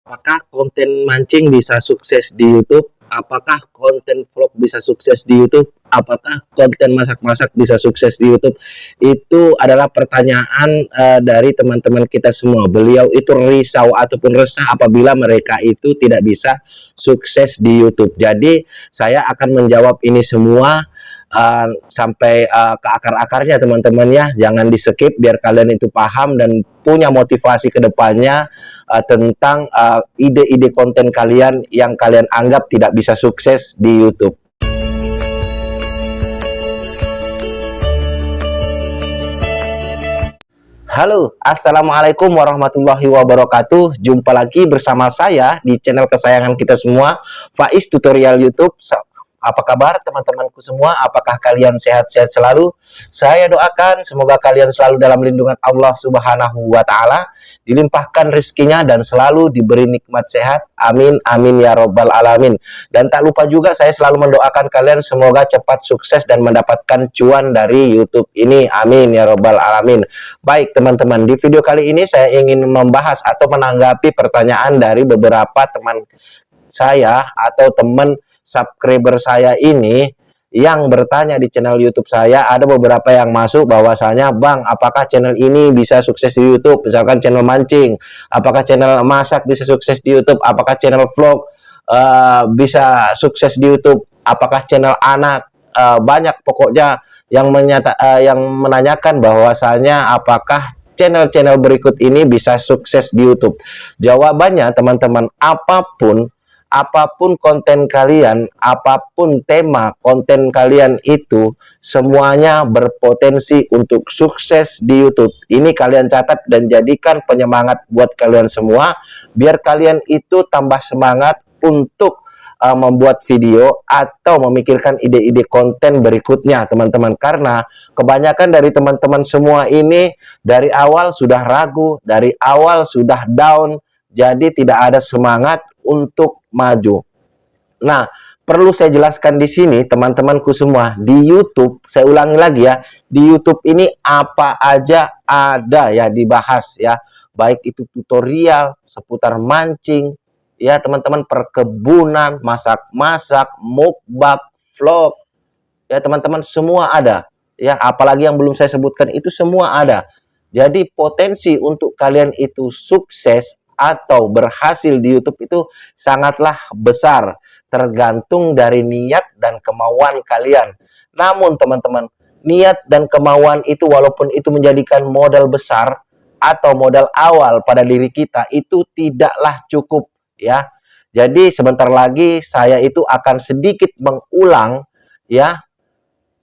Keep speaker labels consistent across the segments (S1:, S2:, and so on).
S1: Apakah konten mancing bisa sukses di YouTube? Apakah konten vlog bisa sukses di YouTube? Apakah konten masak-masak bisa sukses di YouTube? Itu adalah pertanyaan dari teman-teman kita semua. Beliau itu risau ataupun resah apabila mereka itu tidak bisa sukses di YouTube. Jadi saya akan menjawab ini semua sampai ke akar-akarnya, teman-teman ya. Jangan di skip biar kalian itu paham dan punya motivasi ke depannya tentang ide-ide konten kalian yang kalian anggap tidak bisa sukses di YouTube. Halo, assalamualaikum warahmatullahi wabarakatuh. Jumpa lagi bersama saya di channel kesayangan kita semua, Faiz Tutorial YouTube. Apa kabar teman-temanku semua? Apakah kalian sehat-sehat selalu? Saya doakan semoga kalian selalu dalam lindungan Allah Subhanahu wa Ta'ala, dilimpahkan rezekinya dan selalu diberi nikmat sehat. Amin, amin ya robbal alamin. Dan tak lupa juga saya selalu mendoakan kalian semoga cepat sukses dan mendapatkan cuan dari YouTube ini. Amin ya robbal alamin. Baik teman-teman, di video kali ini saya ingin membahas atau menanggapi pertanyaan dari beberapa teman saya atau teman subscriber saya ini yang bertanya di channel YouTube saya. Ada beberapa yang masuk bahwasanya, Bang, apakah channel ini bisa sukses di YouTube? Misalkan channel mancing, apakah channel masak bisa sukses di YouTube? Apakah channel vlog bisa sukses di YouTube? Apakah channel anak? Banyak pokoknya yang menanyakan bahwasanya apakah channel-channel berikut ini bisa sukses di YouTube. Jawabannya teman-teman, apapun konten kalian, apapun tema konten kalian itu, semuanya berpotensi untuk sukses di YouTube. Ini kalian catat dan jadikan penyemangat buat kalian semua, biar kalian itu tambah semangat untuk membuat video atau memikirkan ide-ide konten berikutnya, teman-teman. Karena kebanyakan dari teman-teman semua ini dari awal sudah ragu, dari awal sudah down, jadi tidak ada semangat untuk maju. Nah, perlu saya jelaskan di sini teman-temanku semua, di YouTube, saya ulangi lagi ya, di YouTube ini apa aja ada ya dibahas ya, baik itu tutorial seputar mancing ya teman-teman, perkebunan, masak-masak, mukbang, vlog ya teman-teman, semua ada ya, apalagi yang belum saya sebutkan itu semua ada. Jadi potensi untuk kalian itu sukses atau berhasil di YouTube itu sangatlah besar, tergantung dari niat dan kemauan kalian. Namun teman-teman, niat dan kemauan itu walaupun itu menjadikan modal besar atau modal awal pada diri kita, itu tidaklah cukup ya. Jadi sebentar lagi saya itu akan sedikit mengulang ya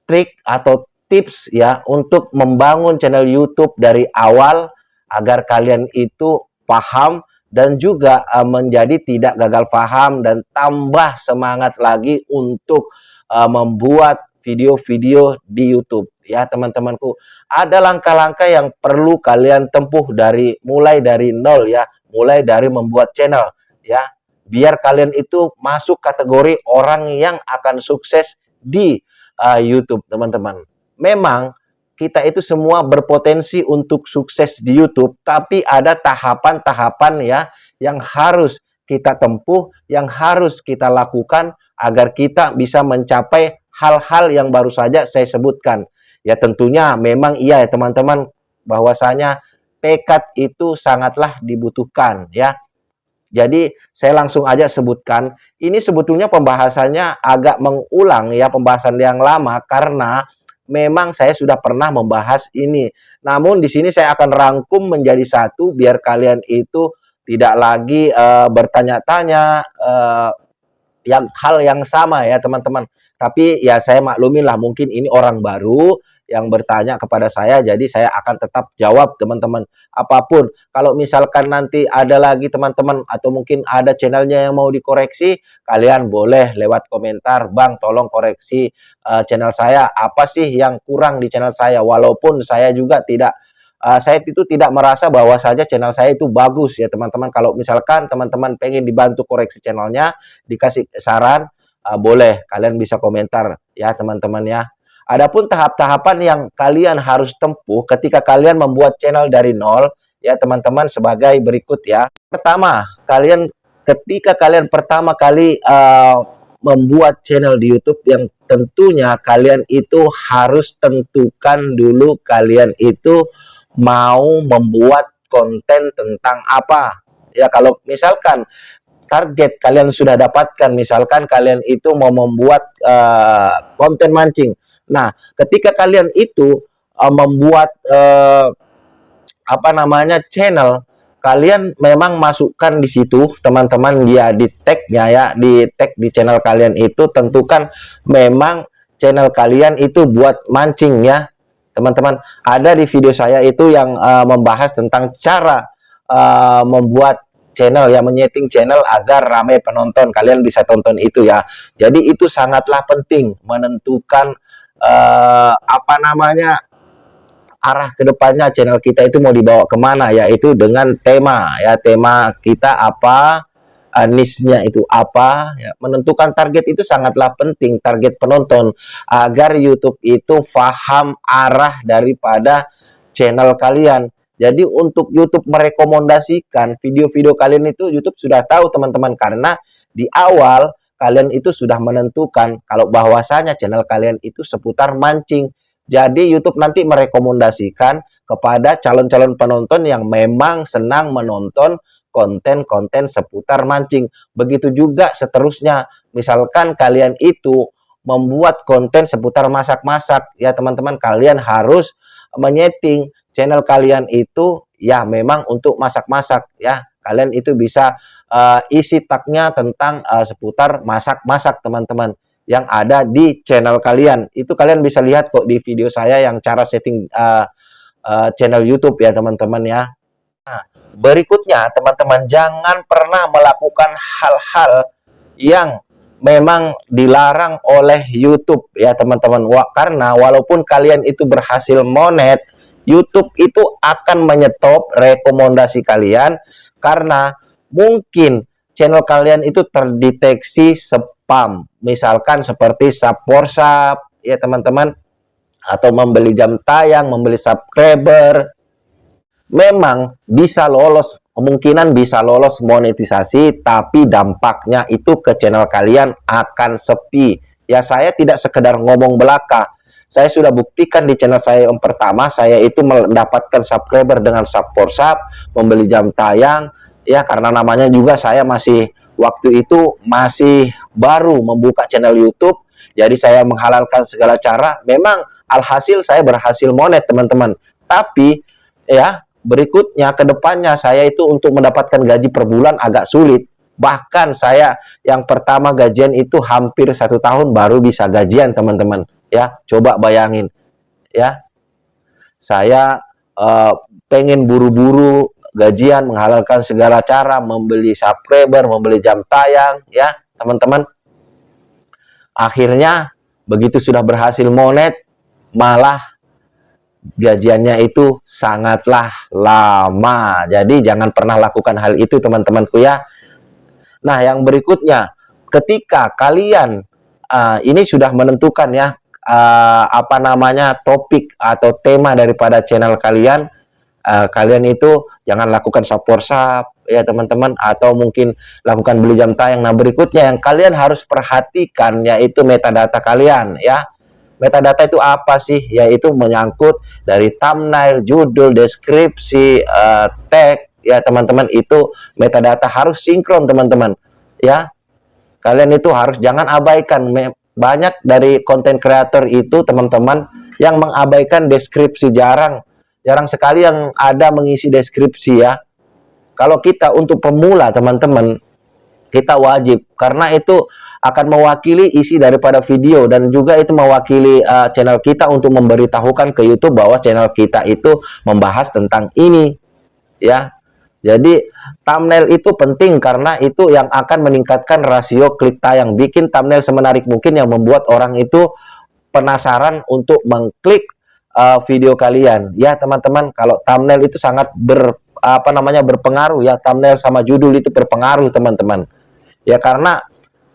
S1: trik atau tips ya untuk membangun channel YouTube dari awal agar kalian itu paham dan juga menjadi tidak gagal paham dan tambah semangat lagi untuk membuat video-video di YouTube ya teman-temanku. Ada langkah-langkah yang perlu kalian tempuh mulai dari nol ya, mulai dari membuat channel ya, biar kalian itu masuk kategori orang yang akan sukses di YouTube teman-teman. Memang kita itu semua berpotensi untuk sukses di YouTube, tapi ada tahapan-tahapan ya yang harus kita tempuh, yang harus kita lakukan agar kita bisa mencapai hal-hal yang baru saja saya sebutkan. Ya tentunya memang iya ya teman-teman, bahwasanya tekad itu sangatlah dibutuhkan ya. Jadi saya langsung aja sebutkan, ini sebetulnya pembahasannya agak mengulang ya, pembahasan yang lama karena memang saya sudah pernah membahas ini. Namun di sini saya akan rangkum menjadi satu biar kalian itu tidak lagi bertanya-tanya hal yang sama ya teman-teman. Tapi ya saya maklumin lah, mungkin ini orang baru yang bertanya kepada saya, jadi saya akan tetap jawab teman-teman. Apapun, kalau misalkan nanti ada lagi teman-teman atau mungkin ada channelnya yang mau dikoreksi, kalian boleh lewat komentar, Bang tolong koreksi channel saya, apa sih yang kurang di channel saya. Walaupun saya juga saya itu tidak merasa bahwa saja channel saya itu bagus ya teman-teman. Kalau misalkan teman-teman pengen dibantu koreksi channelnya, dikasih saran, boleh kalian bisa komentar ya teman-teman ya. Adapun tahap-tahapan yang kalian harus tempuh ketika kalian membuat channel dari nol ya teman-teman sebagai berikut ya. pertama, ketika kalian pertama kali membuat channel di YouTube, yang tentunya kalian itu harus tentukan dulu kalian itu mau membuat konten tentang apa. Ya, kalau misalkan target kalian sudah dapatkan, misalkan kalian itu mau membuat konten mancing. Nah, ketika kalian itu membuat channel, kalian memang masukkan di situ teman-teman, ya di tag-nya ya, di tag di channel kalian itu tentukan memang channel kalian itu buat mancing ya teman-teman. Ada di video saya itu yang membahas tentang cara membuat channel ya, menyeting channel agar ramai penonton. Kalian bisa tonton itu ya. Jadi itu sangatlah penting menentukan arah kedepannya channel kita itu mau dibawa kemana, yaitu dengan tema ya, tema kita apa, niche-nya itu apa ya. Menentukan target itu sangatlah penting, target penonton, agar YouTube itu paham arah daripada channel kalian. Jadi untuk YouTube merekomendasikan video-video kalian itu, YouTube sudah tahu teman-teman, karena di awal kalian itu sudah menentukan kalau bahwasanya channel kalian itu seputar mancing. Jadi YouTube nanti merekomendasikan kepada calon-calon penonton yang memang senang menonton konten-konten seputar mancing. Begitu juga seterusnya. Misalkan kalian itu membuat konten seputar masak-masak, ya teman-teman, kalian harus menyeting channel kalian itu ya memang untuk masak-masak ya. Kalian itu bisa isi tagnya tentang seputar masak-masak teman-teman, yang ada di channel kalian. Itu kalian bisa lihat kok di video saya yang cara setting channel YouTube ya teman-teman ya. Nah, berikutnya teman-teman, jangan pernah melakukan hal-hal yang memang dilarang oleh YouTube ya teman-teman. Karena walaupun kalian itu berhasil monet, YouTube itu akan menyetop rekomendasi kalian karena mungkin channel kalian itu terdeteksi spam, misalkan seperti subscribe ya teman-teman, atau membeli jam tayang, membeli subscriber. Memang bisa lolos, kemungkinan bisa lolos monetisasi, tapi dampaknya itu ke channel kalian akan sepi ya. Saya tidak sekedar ngomong belaka, saya sudah buktikan di channel saya yang pertama, saya itu mendapatkan subscriber dengan subscribe, membeli jam tayang ya, karena namanya juga saya masih waktu itu masih baru membuka channel YouTube. Jadi saya menghalalkan segala cara. Memang alhasil saya berhasil monet teman-teman. Tapi ya berikutnya ke depannya saya itu untuk mendapatkan gaji per bulan agak sulit. Bahkan saya yang pertama gajian itu hampir 1 tahun baru bisa gajian teman-teman. Ya, coba bayangin ya. Saya pengen buru-buru gajian, menghalalkan segala cara, membeli subscriber, membeli jam tayang ya teman-teman. Akhirnya begitu sudah berhasil monet, malah gajiannya itu sangatlah lama. Jadi jangan pernah lakukan hal itu teman-temanku ya. Nah, yang berikutnya, ketika kalian ini sudah menentukan ya topik atau tema daripada channel kalian, kalian itu jangan lakukan subscribe ya teman-teman, atau mungkin lakukan beli jam tayang. Nah, berikutnya yang kalian harus perhatikan yaitu metadata kalian ya. Metadata itu apa sih? Yaitu menyangkut dari thumbnail, judul, deskripsi, tag ya teman-teman. Itu metadata harus sinkron teman-teman ya. Kalian itu harus jangan abaikan. Banyak dari konten kreator itu teman-teman yang mengabaikan deskripsi. Jarang sekali yang ada mengisi deskripsi ya. Kalau kita untuk pemula teman-teman, kita wajib, karena itu akan mewakili isi daripada video, dan juga itu mewakili channel kita untuk memberitahukan ke YouTube bahwa channel kita itu membahas tentang ini ya. Jadi thumbnail itu penting karena itu yang akan meningkatkan rasio klik tayang. Bikin thumbnail semenarik mungkin yang membuat orang itu penasaran untuk mengklik video kalian ya teman-teman. Kalau thumbnail itu sangat berpengaruh ya, thumbnail sama judul itu berpengaruh teman-teman ya, karena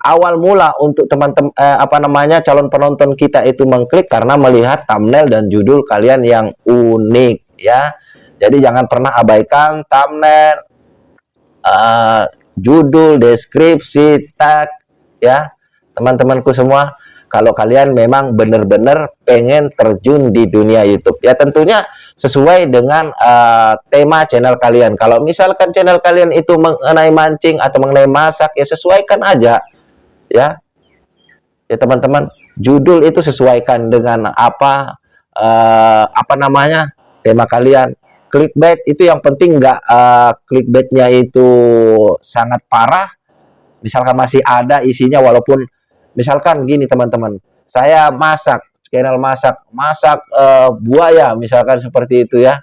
S1: awal mula untuk teman-teman calon penonton kita itu mengklik karena melihat thumbnail dan judul kalian yang unik ya. Jadi jangan pernah abaikan thumbnail, uh, judul, deskripsi, tag, ya teman-temanku semua. Kalau kalian memang benar-benar pengen terjun di dunia YouTube, ya tentunya sesuai dengan tema channel kalian. Kalau misalkan channel kalian itu mengenai mancing atau mengenai masak, ya sesuaikan aja, ya teman-teman. Judul itu sesuaikan dengan apa namanya tema kalian. Clickbait itu yang penting nggak clickbaitnya itu sangat parah. Misalkan masih ada isinya, walaupun misalkan gini teman-teman, saya masak, channel masak buaya misalkan seperti itu ya.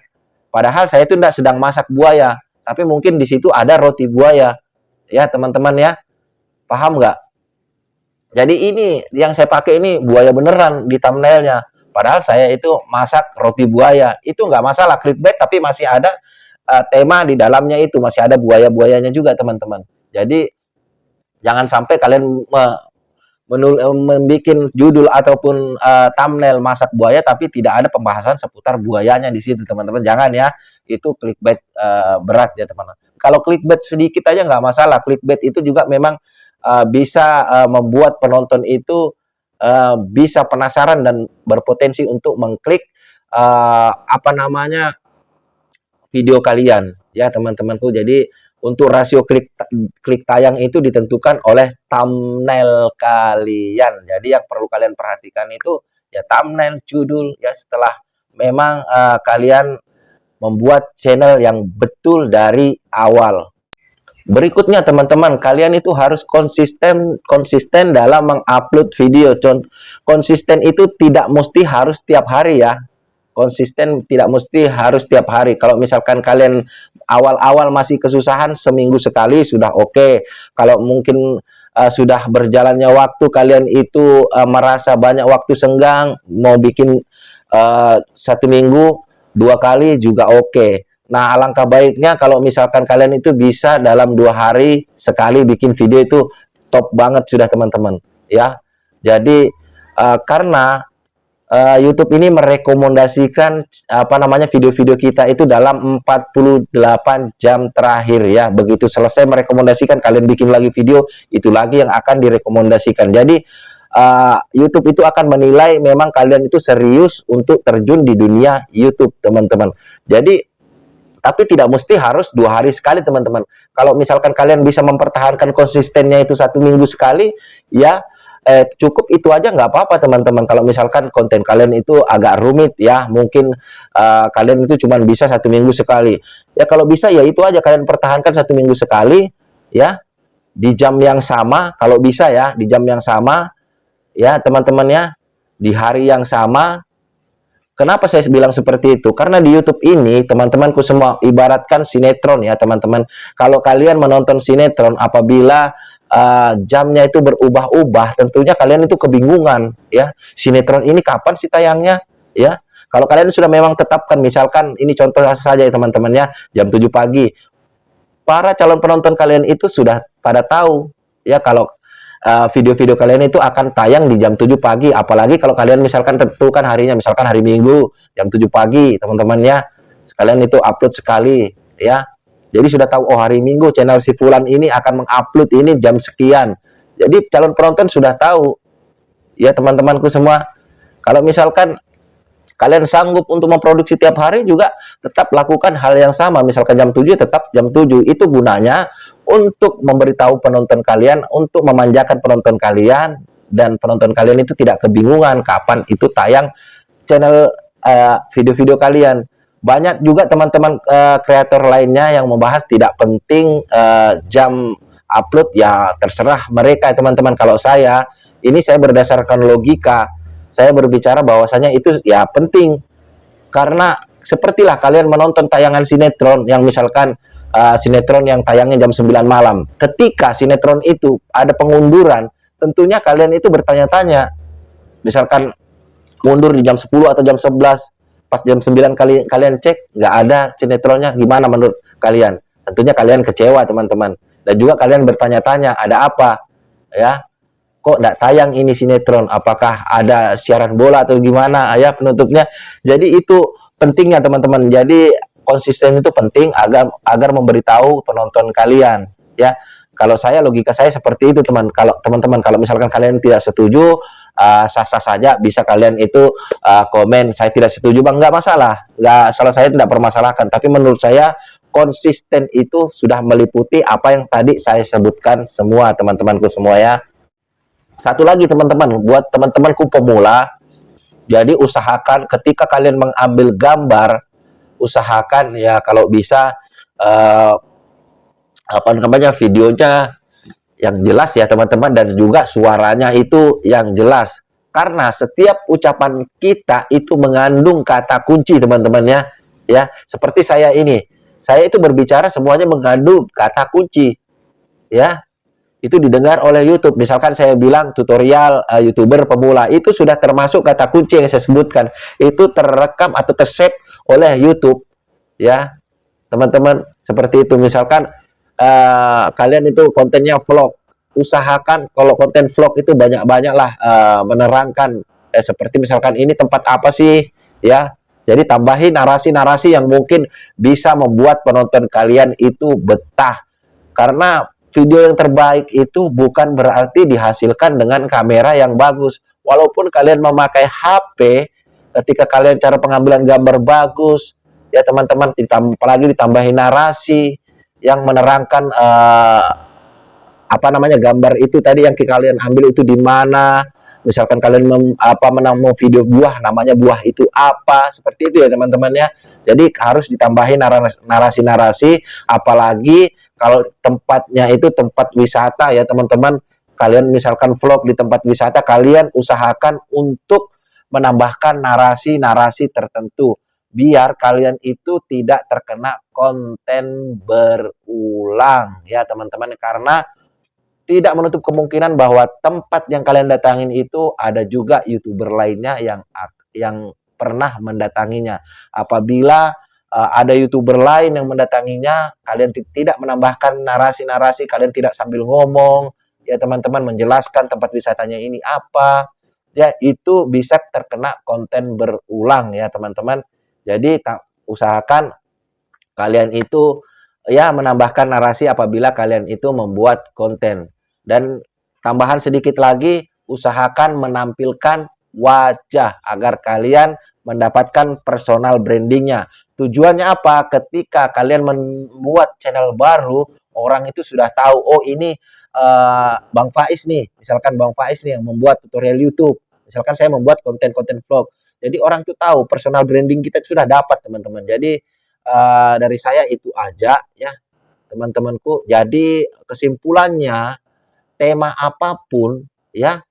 S1: Padahal saya itu tidak sedang masak buaya, tapi mungkin di situ ada roti buaya, ya teman-teman ya, paham nggak? Jadi ini yang saya pakai ini buaya beneran di thumbnailnya. Padahal saya itu masak roti buaya, itu nggak masalah clickbait, tapi masih ada tema di dalamnya, itu masih ada buaya-buayanya juga teman-teman. Jadi jangan sampai kalian membuat judul ataupun thumbnail masak buaya tapi tidak ada pembahasan seputar buayanya di situ teman-teman. Jangan ya, itu clickbait berat ya teman-teman. Kalau clickbait sedikit aja nggak masalah. Clickbait itu juga memang bisa membuat penonton itu bisa penasaran dan berpotensi untuk mengklik apa namanya video kalian ya teman-temanku. Jadi untuk rasio klik tayang itu ditentukan oleh thumbnail kalian. Jadi yang perlu kalian perhatikan itu ya thumbnail, judul ya, setelah memang kalian membuat channel yang betul dari awal. Berikutnya teman-teman, kalian itu harus konsisten dalam mengupload video. Konsisten itu tidak mesti harus tiap hari ya. Konsisten tidak mesti harus tiap hari. Kalau misalkan kalian awal-awal masih kesusahan, seminggu sekali sudah oke. Kalau mungkin sudah berjalannya waktu, kalian itu merasa banyak waktu senggang, mau bikin 1 minggu 2 kali juga oke. Nah, alangkah baiknya kalau misalkan kalian itu bisa dalam 2 hari sekali bikin video, itu top banget sudah teman-teman ya. Jadi karena YouTube ini merekomendasikan apa namanya video-video kita itu dalam 48 jam terakhir ya. Begitu selesai merekomendasikan, kalian bikin lagi video, itu lagi yang akan direkomendasikan. Jadi YouTube itu akan menilai memang kalian itu serius untuk terjun di dunia YouTube teman-teman. Jadi tapi tidak mesti harus 2 hari sekali teman-teman. Kalau misalkan kalian bisa mempertahankan konsistennya itu 1 minggu sekali ya, cukup itu aja nggak apa-apa teman-teman. Kalau misalkan konten kalian itu agak rumit ya, mungkin kalian itu cuma bisa 1 minggu sekali ya. Kalau bisa ya itu aja, kalian pertahankan 1 minggu sekali ya, di jam yang sama kalau bisa ya, di jam yang sama ya teman-teman ya, di hari yang sama. Kenapa saya bilang seperti itu? Karena di YouTube ini teman-temanku semua ibaratkan sinetron ya teman-teman. Kalau kalian menonton sinetron, apabila jamnya itu berubah-ubah, tentunya kalian itu kebingungan ya. Sinetron ini kapan sih tayangnya ya? Kalau kalian sudah memang tetapkan, misalkan ini contoh saja ya teman-teman ya, jam 7 pagi. Para calon penonton kalian itu sudah pada tahu ya kalau video-video kalian itu akan tayang di jam 7 pagi. Apalagi kalau kalian misalkan tentukan harinya, misalkan hari Minggu jam 7 pagi teman-teman ya, sekalian itu upload sekali ya. Jadi sudah tahu, oh hari Minggu channel si Fulan ini akan mengupload ini jam sekian. Jadi calon penonton sudah tahu ya teman-temanku semua. Kalau misalkan kalian sanggup untuk memproduksi tiap hari, juga tetap lakukan hal yang sama. Misalkan jam 7 tetap jam 7. Itu gunanya untuk memberitahu penonton kalian, untuk memanjakan penonton kalian, dan penonton kalian itu tidak kebingungan kapan itu tayang channel video-video kalian. Banyak juga teman-teman kreator lainnya yang membahas tidak penting jam upload, ya terserah mereka teman-teman. Kalau saya, ini saya berdasarkan logika, saya berbicara bahwasanya itu ya penting. Karena sepertilah kalian menonton tayangan sinetron yang misalkan sinetron yang tayangnya jam 9 malam. Ketika sinetron itu ada pengunduran, tentunya kalian itu bertanya-tanya. Misalkan mundur di jam 10 atau jam 11, pas jam 9 kalian cek nggak ada sinetronnya, gimana menurut kalian? Tentunya kalian kecewa teman-teman. Dan juga kalian bertanya-tanya, ada apa? Ya, kok nggak tayang ini sinetron? Apakah ada siaran bola atau gimana ya penutupnya? Jadi itu pentingnya teman-teman. Jadi konsisten itu penting agar memberitahu penonton kalian, ya. Kalau saya, logika saya seperti itu, teman. Kalau teman-teman, kalau misalkan kalian tidak setuju, sah-sah saja, bisa kalian itu komen saya tidak setuju, bang, nggak masalah, nggak salah, saya tidak permasalahkan. Tapi menurut saya konsisten itu sudah meliputi apa yang tadi saya sebutkan semua, teman-temanku semua, ya. Satu lagi, teman-teman, buat teman-temanku pemula, jadi usahakan ketika kalian mengambil gambar, usahakan ya kalau bisa uh, apa namanya, videonya yang jelas ya, teman-teman, dan juga suaranya itu yang jelas. Karena setiap ucapan kita itu mengandung kata kunci, teman-teman, ya. Ya, seperti saya ini. Saya itu berbicara semuanya mengandung kata kunci, ya. Itu didengar oleh YouTube. Misalkan saya bilang tutorial YouTuber pemula, itu sudah termasuk kata kunci yang saya sebutkan. Itu terekam atau tersave oleh YouTube, ya, teman-teman. Seperti itu. Misalkan kalian itu kontennya vlog, usahakan kalau konten vlog itu banyak-banyaklah menerangkan, seperti misalkan ini tempat apa sih, ya. Jadi tambahin narasi-narasi yang mungkin bisa membuat penonton kalian itu betah. Karena video yang terbaik itu bukan berarti dihasilkan dengan kamera yang bagus. Walaupun kalian memakai HP, ketika kalian cara pengambilan gambar bagus, ya teman-teman, apalagi ditambahin narasi yang menerangkan apa namanya, gambar itu tadi yang kalian ambil itu di mana. Misalkan kalian menang video buah, namanya buah itu apa, seperti itu ya, teman-teman, ya. Jadi harus ditambahin narasi-narasi, apalagi kalau tempatnya itu tempat wisata, ya, teman-teman. Kalian misalkan vlog di tempat wisata, kalian usahakan untuk menambahkan narasi-narasi tertentu biar kalian itu tidak terkena konten berulang, ya, teman-teman. Karena tidak menutup kemungkinan bahwa tempat yang kalian datangin itu ada juga YouTuber lainnya yang pernah mendatanginya. Apabila ada YouTuber lain yang mendatanginya, kalian tidak menambahkan narasi-narasi, kalian tidak sambil ngomong, ya, teman-teman, menjelaskan tempat wisatanya ini apa, ya, itu bisa terkena konten berulang, ya, teman-teman. Jadi usahakan kalian itu ya menambahkan narasi apabila kalian itu membuat konten. Dan tambahan sedikit lagi, usahakan menampilkan wajah agar kalian mendapatkan personal brandingnya. Tujuannya apa? Ketika kalian membuat channel baru, orang itu sudah tahu, oh ini Bang Faiz nih, misalkan Bang Faiz nih yang membuat tutorial YouTube. Misalkan saya membuat konten-konten vlog. Jadi orang itu tahu personal branding kita sudah dapat, teman-teman. Jadi dari saya itu aja, ya, teman-temanku. Jadi kesimpulannya, tema apapun, ya,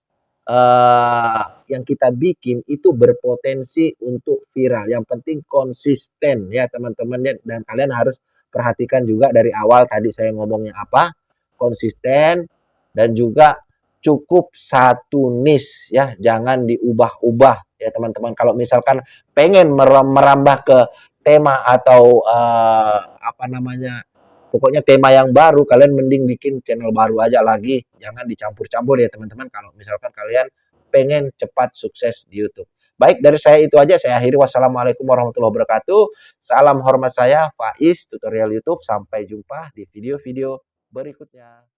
S1: yang kita bikin itu berpotensi untuk viral. Yang penting konsisten, ya, teman-teman, ya. Dan kalian harus perhatikan juga dari awal tadi saya ngomongnya apa, konsisten, dan juga cukup satu niche, ya, jangan diubah-ubah, ya, teman-teman. Kalau misalkan pengen merambah ke tema atau apa namanya, pokoknya tema yang baru, kalian mending bikin channel baru aja lagi, jangan dicampur-campur, ya, teman-teman, kalau misalkan kalian pengen cepat sukses di YouTube. Baik, dari saya itu aja, saya akhiri. Wassalamualaikum warahmatullahi wabarakatuh. Salam hormat saya, Faiz, tutorial YouTube. Sampai jumpa di video-video berikutnya.